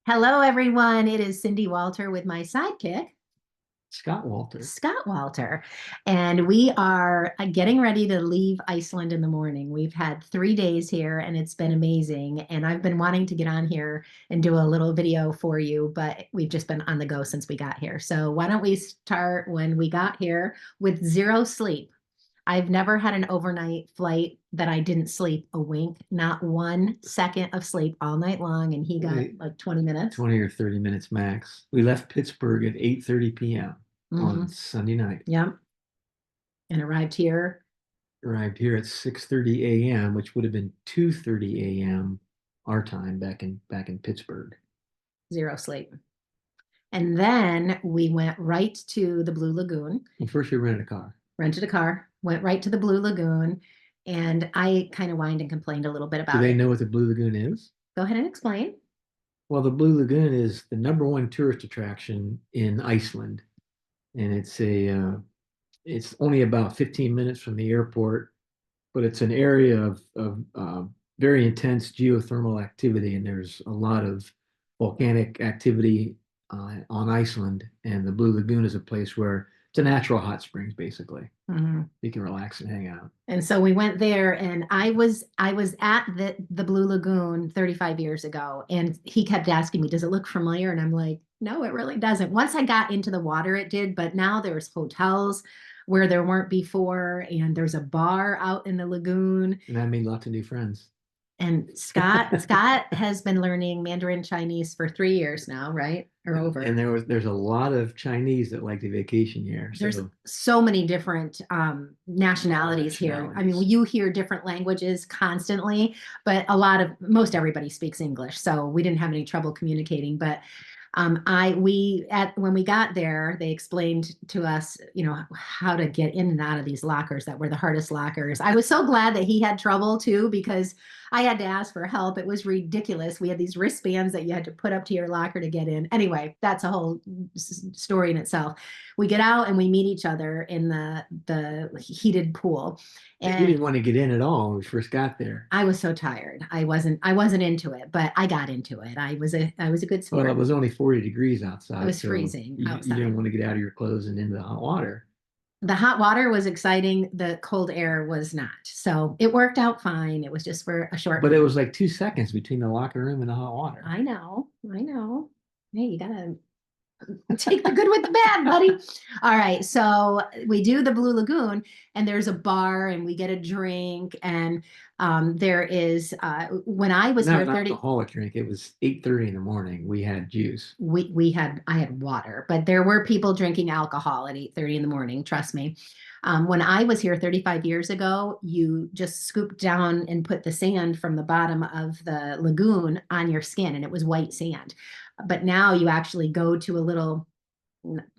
Hello, everyone. It is Cindy Walter with my sidekick, Scott Walter. Scott Walter. And we are getting ready to leave Iceland in the morning. We've had 3 days here and it's been amazing. And I've been wanting to get on here and do a little video for you, but we've just been on the go since we got here. So why don't we start when we got here with zero sleep? I've never had an overnight flight that I didn't sleep a wink, not 1 second of sleep all night long. And he got We, like 20 minutes. 20 or 30 minutes max. We left Pittsburgh at 8:30 p.m. on Mhm. Sunday night. Yep. And arrived here. Arrived here at 6:30 a.m., which would have been 2:30 a.m. our time back in Pittsburgh. Zero sleep. And then we went right to the Blue Lagoon, Well, first we rented a car. rented a car, went right to the Blue Lagoon. And I kind of whined and complained a little bit Do about they it. know what the Blue Lagoon is? Go ahead and explain. Well, the Blue Lagoon is the number one tourist attraction in Iceland, and it's only about 15 minutes from the airport, but it's an area of very intense geothermal activity, and there's a lot of volcanic activity on Iceland. And the Blue Lagoon is a place where it's a natural hot springs, basically. Mhm. You can relax and hang out. And so we went there, and I was at the Blue Lagoon 35 years ago, and he kept asking me, "Does it look familiar?" And I'm like, "No, it really doesn't." Once I got into the water, it did, but now there's hotels where there weren't before, and there's a bar out in the lagoon. And I made lots of new friends. And Scott has been learning Mandarin Chinese for 3 years now, right? Or over. And there's a lot of Chinese that like to vacation here. There's So so many different nationalities here. I mean, nationalities. you hear different languages constantly, but most everybody speaks English, so we didn't have any trouble communicating. But when we got there, they explained to us, how to get in and out of these lockers that were the hardest lockers. I was so glad that he had trouble too, because I had to ask for help. It was ridiculous. We had these wristbands that you had to put up to your locker to get in. Anyway, that's a whole story in itself. We get out and we meet each other in the heated pool, you and didn't want to get in at all when we first got there. I was so tired. I wasn't into it, but I got into it. I was a good Well, it sport. was only 40 degrees It outside, was so freezing you didn't outside. want to get out of your clothes and into the hot water. The hot water was exciting. The cold air was not. So it worked out fine. It was just for a short But it period. was like 2 seconds between the locker room and the hot water. I know. I know. Hey, you gotta take the good with the bad, buddy. All right. So we do the Blue Lagoon, and there's a bar, and we get a drink. And there is, when I was Not here an 30, alcoholic drink. It was 8:30 in the morning. We had juice. I had water, but there were people drinking alcohol at 8:30 in the morning. Trust me. When I was here 35 years ago, you just scooped down and put the sand from the bottom of the lagoon on your skin, and it was white sand. But now you actually go to a little,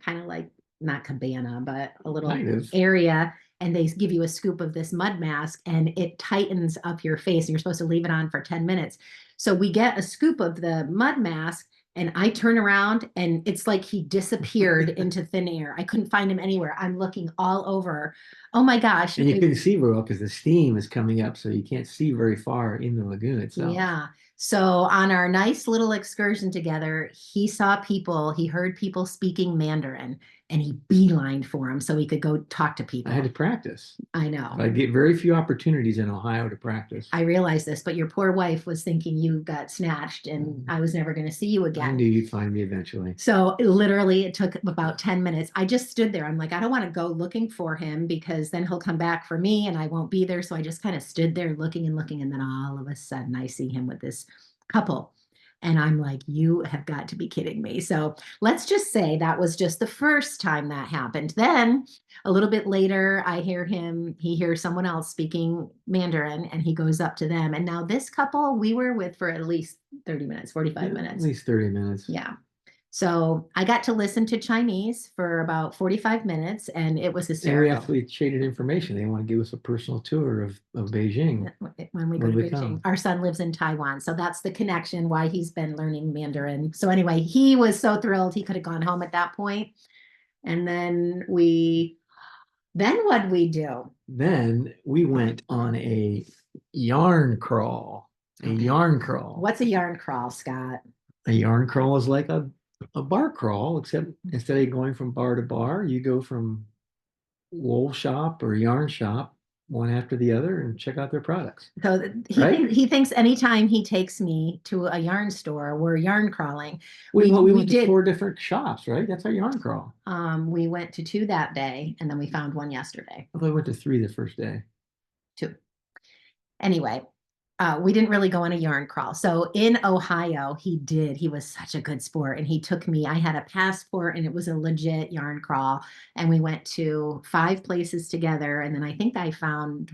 kind of like, not cabana, but a little Kind of. area, and they give you a scoop of this mud mask, and it tightens up your face, and you're supposed to leave it on for 10 minutes. So we get a scoop of the mud mask, and I turn around, and it's like he disappeared into thin air. I couldn't find him anywhere. I'm looking all over. Oh my gosh. And you couldn't see very well because the steam is coming up, so you can't see very far in the lagoon itself. Yeah. So on our nice little excursion together, he saw people, he heard people speaking Mandarin, and he beelined for them so he could go talk to I had people. to practice. I know. I get very few opportunities in Ohio to practice. I realize this, but your poor wife was thinking you got snatched and I was never going to see you I again. knew you'd find me eventually. So literally, it took about 10 minutes. I just stood there. I'm like, I don't want to go looking for him because then he'll come back for me and I won't be there. So I just kind of stood there looking and looking. And then all of a sudden, I see him with this couple. And I'm like, you have got to be kidding me. So let's just say that was just the first time that happened. Then a little bit later, he hears someone else speaking Mandarin, and he goes up to them. And now this couple we were with for at least 30 minutes, 45 Yeah, at minutes. least 30 minutes. Yeah. So I got to listen to Chinese for about 45 minutes, and it was And we hysterical. actually traded information. They want to give us a personal tour of Beijing When we go when to we Beijing. come. Our son lives in Taiwan, so that's the connection why he's been learning Mandarin. So anyway, he was so thrilled he could have gone home at that point. And then what'd we do? Then we went on a yarn crawl. A Okay. yarn crawl. What's a yarn crawl, Scott? A yarn crawl is like a bar crawl, except instead of going from bar to bar, you go from wool shop or yarn shop one after the other and check out their products, So right? he thinks anytime he takes me to a yarn store, we're yarn crawling. We We went to did. 4 different shops, right? That's our yarn crawl. We went to two that day, and then we found one yesterday. I thought we went to 3 the first day. Two. Anyway, we didn't really go on a yarn crawl. So in Ohio, he did. He was such a good sport, and he took me. I had a passport, and it was a legit yarn crawl. And we went to 5 places together. And then I think I found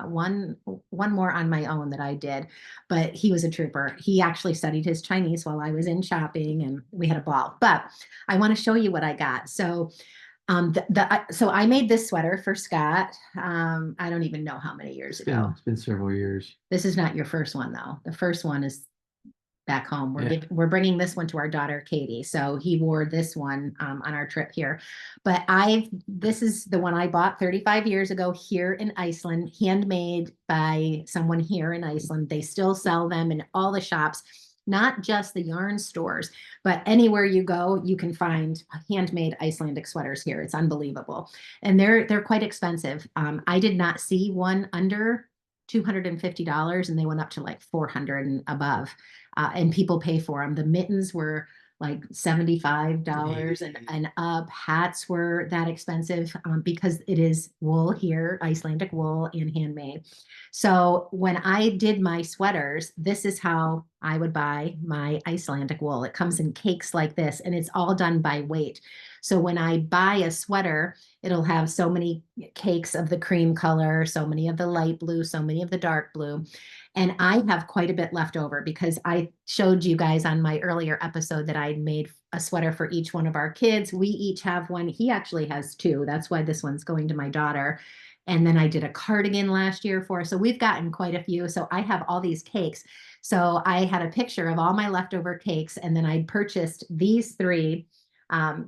one more on my own that I did, but he was a trooper. He actually studied his Chinese while I was in shopping, and we had a ball. But I want to show you what I got. So so I made this sweater for Scott. I don't even know how many years ago. It's been several years. This is not your first one though. The first one is back home. Yeah. We're bringing this one to our daughter Katie. So he wore this one on our trip here. But this is the one I bought 35 years ago here in Iceland, handmade by someone here in Iceland. They still sell them in all the shops, not just the yarn stores, but anywhere you go, you can find handmade Icelandic sweaters here. It's unbelievable, and they're quite expensive. I did not see one under $250, and they went up to like 400 and above. And people pay for them. The mittens were like $75 and up. Hats were that expensive because it is wool here, Icelandic wool and handmade. So when I did my sweaters, this is how I would buy my Icelandic wool. It comes in cakes like this, and it's all done by weight. So when I buy a sweater, it'll have so many cakes of the cream color, so many of the light blue, so many of the dark blue. And I have quite a bit left over because I showed you guys on my earlier episode that I'd made a sweater for each one of our kids. We each have one. He actually has two. That's why this one's going to my daughter. And then I did a cardigan last year for her. So we've gotten quite a few. So I have all these cakes. So I had a picture of all my leftover cakes, and then I purchased these three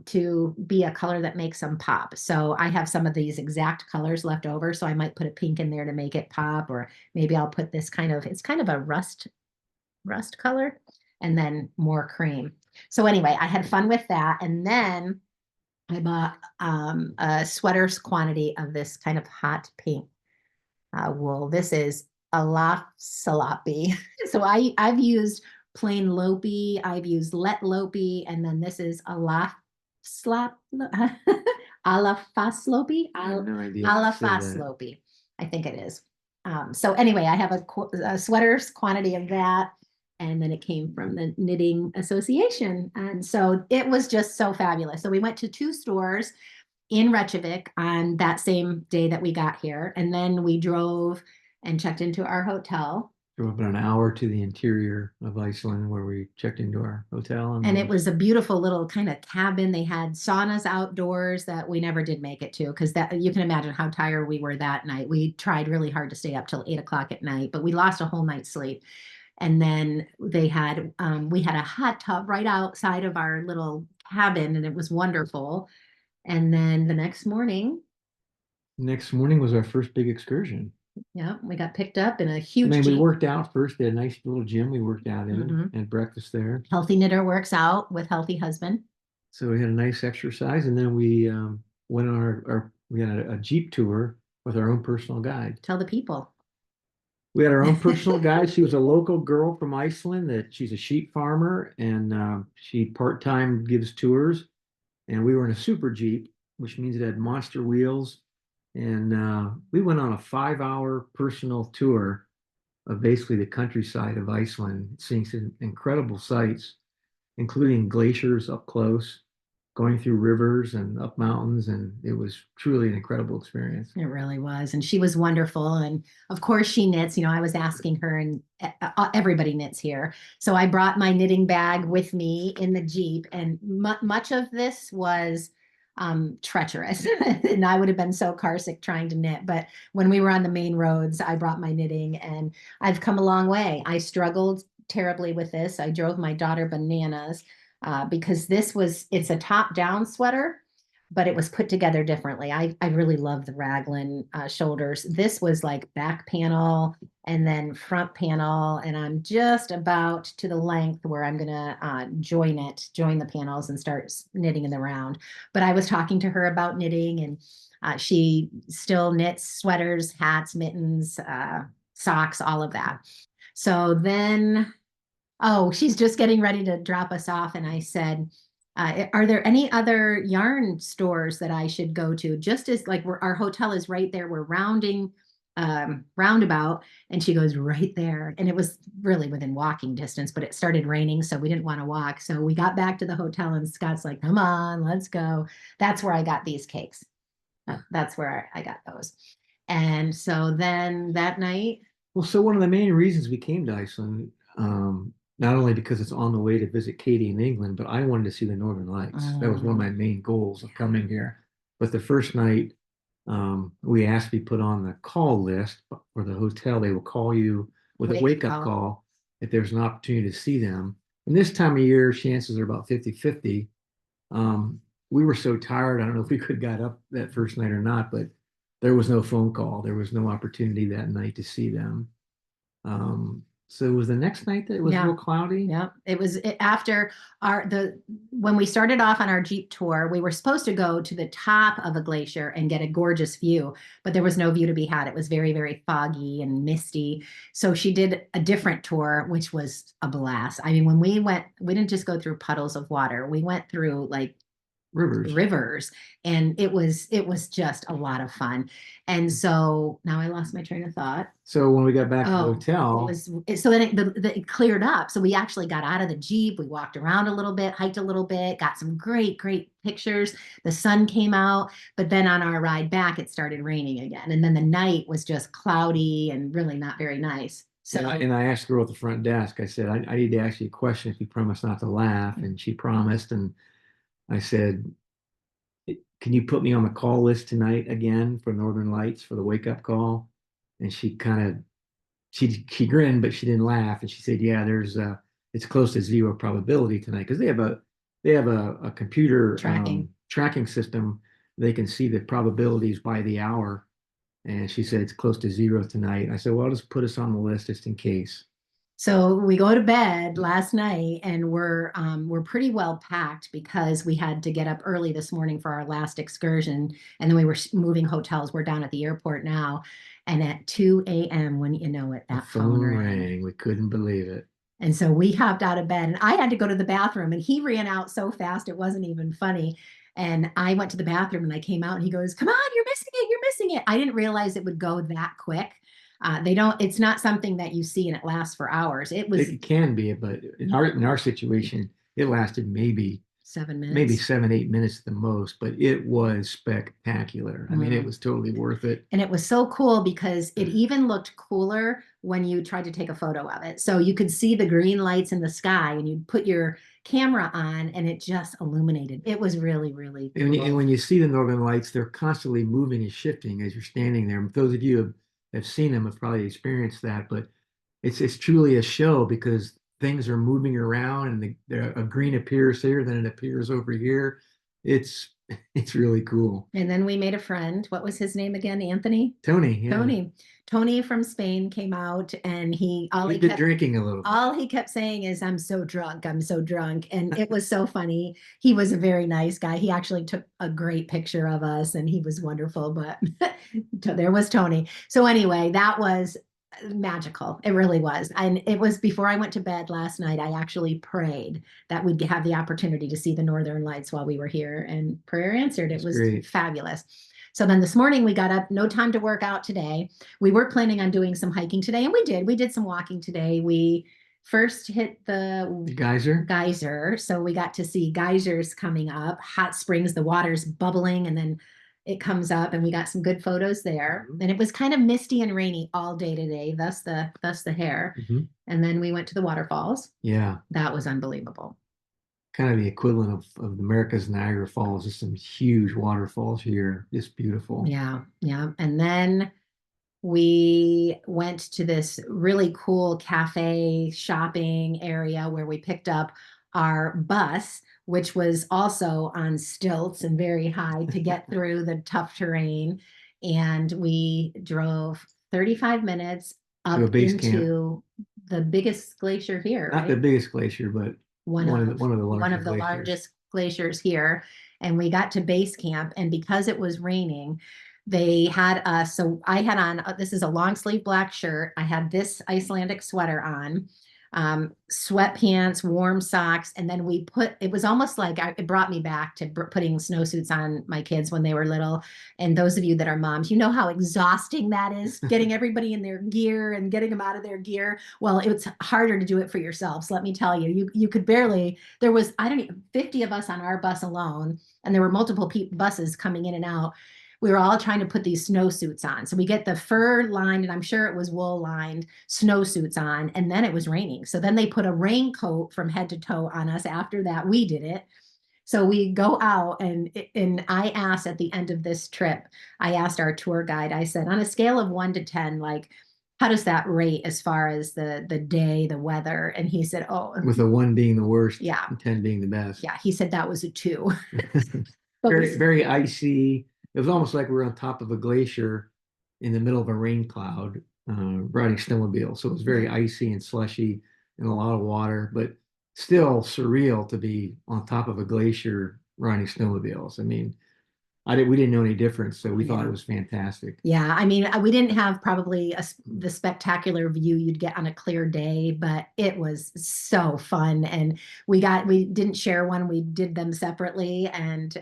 to be a color that makes them pop. So I have some of these exact colors left over. So I might put a pink in there to make it pop, or maybe I'll put this it's kind of a rust color, and then more cream. So anyway, I had fun with that. And then I bought a sweater's quantity of this kind of hot pink wool. This is a la salapi. So I've used plain Lopi, I've used let Lopi, and then this is a la slop a la faslopi. I have no idea. A la faslopi, I think it is. So anyway, I have a sweater's quantity of that, and then it came from the Knitting Association, and so it was just so fabulous. So we went to 2 stores in Reykjavik on that same day that we got here, and then we drove and checked into our hotel. Drove about an hour to the interior of Iceland where we checked into our hotel. And it was a beautiful little kind of cabin. They had saunas outdoors that we never did make it to, because that you can imagine how tired we were that night. We tried really hard to stay up till 8 o'clock at night, but we lost a whole night's sleep. And then we had a hot tub right outside of our little cabin, and it was wonderful. And then the next morning was our first big excursion. yeah, we got picked up in a huge we Jeep. worked out first. They had a nice little gym we worked out in and breakfast there. Healthy knitter works out with healthy husband. So we had a nice exercise, and then we went on we had a Jeep tour with our own personal guide. Tell the people. We had our own personal guide. She was a local girl from Iceland. She's a sheep farmer, and she part-time gives tours. And we were in a super Jeep, which means it had monster wheels. And we went on a 5-hour personal tour of basically the countryside of Iceland, seeing some incredible sights, including glaciers up close, going through rivers and up mountains. And it was truly an incredible experience. It really was. And she was wonderful. And of course she knits. I was asking her, and everybody knits here. So I brought my knitting bag with me in the Jeep, and much of this was treacherous. And I would have been so carsick trying to knit. But when we were on the main roads, I brought my knitting, and I've come a long way. I struggled terribly with this. I drove my daughter bananas because it's a top-down sweater, but it was put together differently. I really love the raglan shoulders. This was like back panel and then front panel, and I'm just about to the length where I'm gonna join the panels and start knitting in the round. But I was talking to her about knitting, and she still knits sweaters, hats, mittens, socks, all of that. So then, oh, she's just getting ready to drop us off, and I said, are there any other yarn stores that I should go to? Just as like our hotel is right there, we're roundabout, and she goes right there. And it was really within walking distance, but it started raining, so we didn't want to walk. So we got back to the hotel, and Scott's like, "Come on, let's go." That's where I got these cakes. That's where I got those. And so then that night, Well, so one of the main reasons we came to Iceland, not only because it's on the way to visit Katie in England, but I wanted to see the Northern Lights. That was one of my main goals of coming here. But the first night, we asked to be put on the call list for the hotel. They will call you with a wake-up call if there's an opportunity to see them. And this time of year, chances are about 50-50. We were so tired. I don't know if we could have got up that first night or not, but there was no phone call. There was no opportunity that night to see them. So it was the next night that it was real cloudy. Yeah, it was after when we started off on our Jeep tour, we were supposed to go to the top of a glacier and get a gorgeous view, but there was no view to be had. It was very, very foggy and misty. So she did a different tour, which was a blast. I mean, when we went, we didn't just go through puddles of water. We went through like rivers, and it was just a lot of fun. And so now I lost my train of thought. So when we got back to the hotel, so then it cleared up. So we actually got out of the Jeep, we walked around a little bit, hiked a little bit, got some great pictures. The sun came out, but then on our ride back it started raining again, and then the night was just cloudy and really not very nice. So and I asked the girl at the front desk, I said, I need to ask you a question if you promise not to laugh. And she promised. And I said, can you put me on the call list tonight again for Northern Lights for the wake up call? And she kind of she grinned, but she didn't laugh. And she said, yeah, it's close to zero probability tonight because they have a computer tracking system. They can see the probabilities by the hour. And she said it's close to zero tonight. I said, well, I'll just put us on the list just in case. So we go to bed last night, and we're pretty well packed because we had to get up early this morning for our last excursion, and then we were moving hotels. We're down at the airport now, and at 2 a.m., when you know it, that phone rang. We couldn't believe it. And so we hopped out of bed, and I had to go to the bathroom, and he ran out so fast it wasn't even funny. And I went to the bathroom, and I came out, and he goes, "Come on, you're missing it, you're missing it." I didn't realize it would go that quick. It's not something that you see and it lasts for hours. It can be, but in our situation, it lasted maybe 7 minutes, maybe 7-8 minutes at the most, but it was spectacular. I mean, it was totally worth it. And it was so cool because it even looked cooler when you tried to take a photo of it. So you could see the green lights in the sky, and you'd put your camera on, and it just illuminated. It was really, really cool. And when you see the Northern Lights, they're constantly moving and shifting as you're standing there. Those of you who have seen them have probably experienced that, but it's truly a show because things are moving around, and a green appears here, then it appears over here. It's really cool. And then we made a friend. What was his name again? Anthony? Tony, yeah. Tony from Spain came out, and he'd been drinking a little bit. All he kept saying is, "I'm so drunk, I'm so drunk." And it was so funny. He was a very nice guy. He actually took a great picture of us, and he was wonderful, but there was Tony. So anyway, that was magical. It really was. And it was before I went to bed last night. I actually prayed that we'd have the opportunity to see the Northern Lights while we were here, and prayer answered. It was great. Fabulous. So then this morning we got up, no time to work out today. We were planning on doing some hiking today, and we did. We did some walking today. We first hit the geyser. So we got to see geysers coming up, hot springs, the water's bubbling, and then it comes up, and we got some good photos there. And it was kind of misty and rainy all day today, thus the hair. And then we went to the waterfalls. Yeah. That was unbelievable. Kind of the equivalent of America's Niagara Falls. Just some huge waterfalls here. Just beautiful. Yeah. Yeah. And then we went to this really cool cafe shopping area where we picked up our bus, which was also on stilts and very high to get through the tough terrain. And we drove 35 minutes To a up base camp. into the biggest glacier here, Not the right? biggest glacier, but one of one of the one larger of the glaciers. largest glaciers here. And we got to base camp, and because it was raining, they had us. So I had on, this is a long sleeve black shirt. I had this Icelandic sweater on, sweatpants, warm socks, and then we put. It was almost like it brought me back to putting snowsuits on my kids when they were little. And those of you that are moms, you know how exhausting that is, getting everybody in their gear and getting them out of their gear. Well, it's harder to do it for yourselves. Let me tell you, you could barely. There was, I don't even, 50 of us on our bus alone, and there were multiple buses coming in and out. We were all trying to put these snowsuits on. So we get the fur lined, and I'm sure it was wool lined snowsuits on, and then it was raining. So then they put a raincoat from head to toe on us after that. We did it. So we go out, and I asked at the end of this trip, I asked our tour guide, I said, on a scale of 1 to 10, like, how does that rate as far as the day, the weather? And he said, oh, With a one being the worst yeah, and 10 being the best. yeah. He said that was a 2. But Very, we, very icy. It was almost like we were on top of a glacier in the middle of a rain cloud, riding snowmobile. So it was very icy and slushy and a lot of water, but still surreal to be on top of a glacier riding snowmobiles. I mean, we didn't know any difference, so we thought it yeah. was fantastic. Yeah, I mean, we didn't have probably the spectacular view you'd get on a clear day, but it was so fun. And we didn't share one, we did them separately. And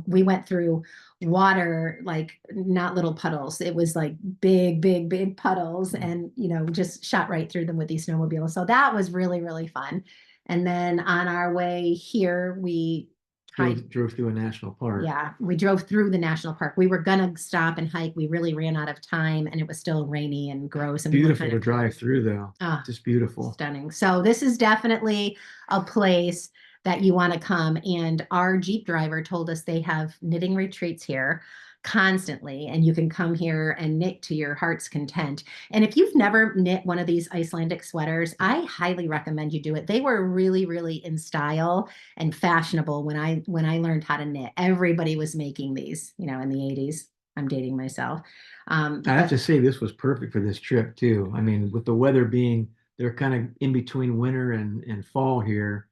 we went through water, like not little puddles. It was like big, big, big puddles, and, just shot right through them with these snowmobiles. So that was really, really fun. And then on our way here, we tried. Drove through a national park. Yeah, we drove through the national park. We were gonna stop and hike. We really ran out of time, and it was still rainy and gross, and we were Beautiful kind to of drive through, though. ah, Just beautiful. stunning. So this is definitely a place that you want to come. And our Jeep driver told us they have knitting retreats here constantly, and you can come here and knit to your heart's content. And if you've never knit one of these Icelandic sweaters, I highly recommend you do it. They were really, really in style and fashionable when I learned how to knit. Everybody was making these, in the 80s. I'm dating myself. I have But to say this was perfect for this trip too. I mean, with the weather being they're kind of in between winter and fall here,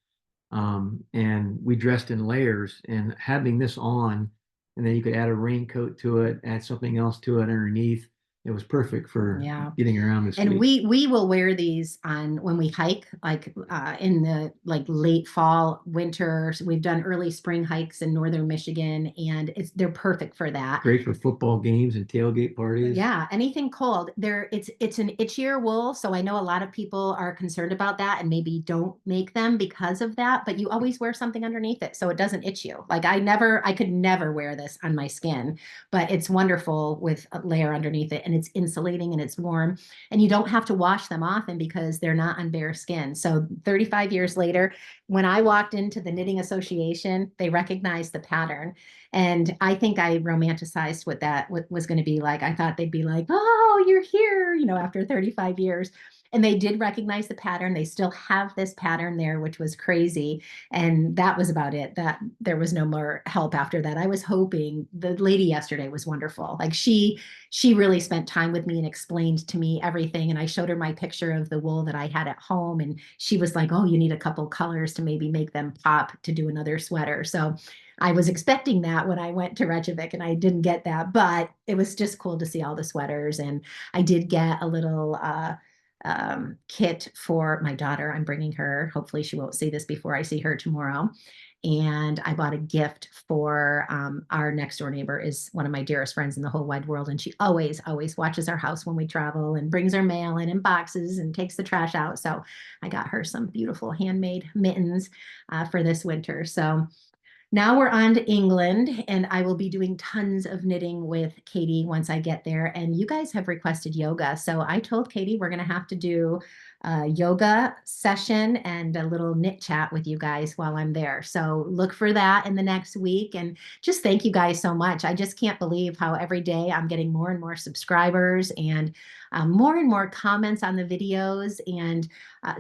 and we dressed in layers and having this on, and then you could add a raincoat to it, add something else to it underneath. It was perfect for yeah. getting around this And week. we will wear these on when we hike, like in the like late fall, winter. So we've done early spring hikes in northern Michigan, and they're perfect for that. Great for football games and tailgate parties. Yeah, anything cold. It's an itchier wool, so I know a lot of people are concerned about that and maybe don't make them because of that, but you always wear something underneath it so it doesn't itch you. Like I could never wear this on my skin, but it's wonderful with a layer underneath it, and it's insulating and it's warm, and you don't have to wash them often because they're not on bare skin. So 35 years later, when I walked into the Knitting Association, they recognized the pattern. And I think I romanticized what was going to be like. I thought they'd be like, oh, you're here, after 35 years. And they did recognize the pattern. They still have this pattern there, which was crazy. And that was about it. That there was no more help after that. I was hoping. The lady yesterday was wonderful. Like she really spent time with me and explained to me everything. And I showed her my picture of the wool that I had at home. And she was like, oh, you need a couple colors to maybe make them pop to do another sweater. So I was expecting that when I went to Reykjavik, and I didn't get that, but it was just cool to see all the sweaters. And I did get a little kit for my daughter. I'm bringing her. Hopefully, she won't see this before I see her tomorrow. And I bought a gift for our next door neighbor, is one of my dearest friends in the whole wide world. And she always, always watches our house when we travel and brings her mail in boxes and takes the trash out. So I got her some beautiful handmade mittens for this winter. So now we're on to England, and I will be doing tons of knitting with Katie once I get there. And you guys have requested yoga. So I told Katie we're going to have to do yoga session and a little knit chat with you guys while I'm there. So look for that in the next week. And just thank you guys so much. I just can't believe how every day I'm getting more and more subscribers and more comments on the videos, and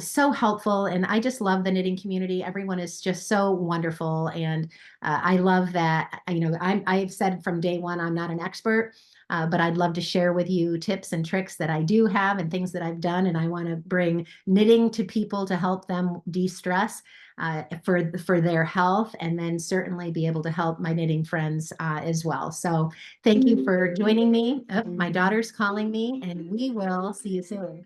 so helpful. And I just love the knitting community. Everyone is just so wonderful. And I love that, I've said from day one, I'm not an expert. But I'd love to share with you tips and tricks that I do have and things that I've done. And I want to bring knitting to people to help them de-stress for their health, and then certainly be able to help my knitting friends as well. So thank you for joining me. Oh, my daughter's calling me, and we will see you soon.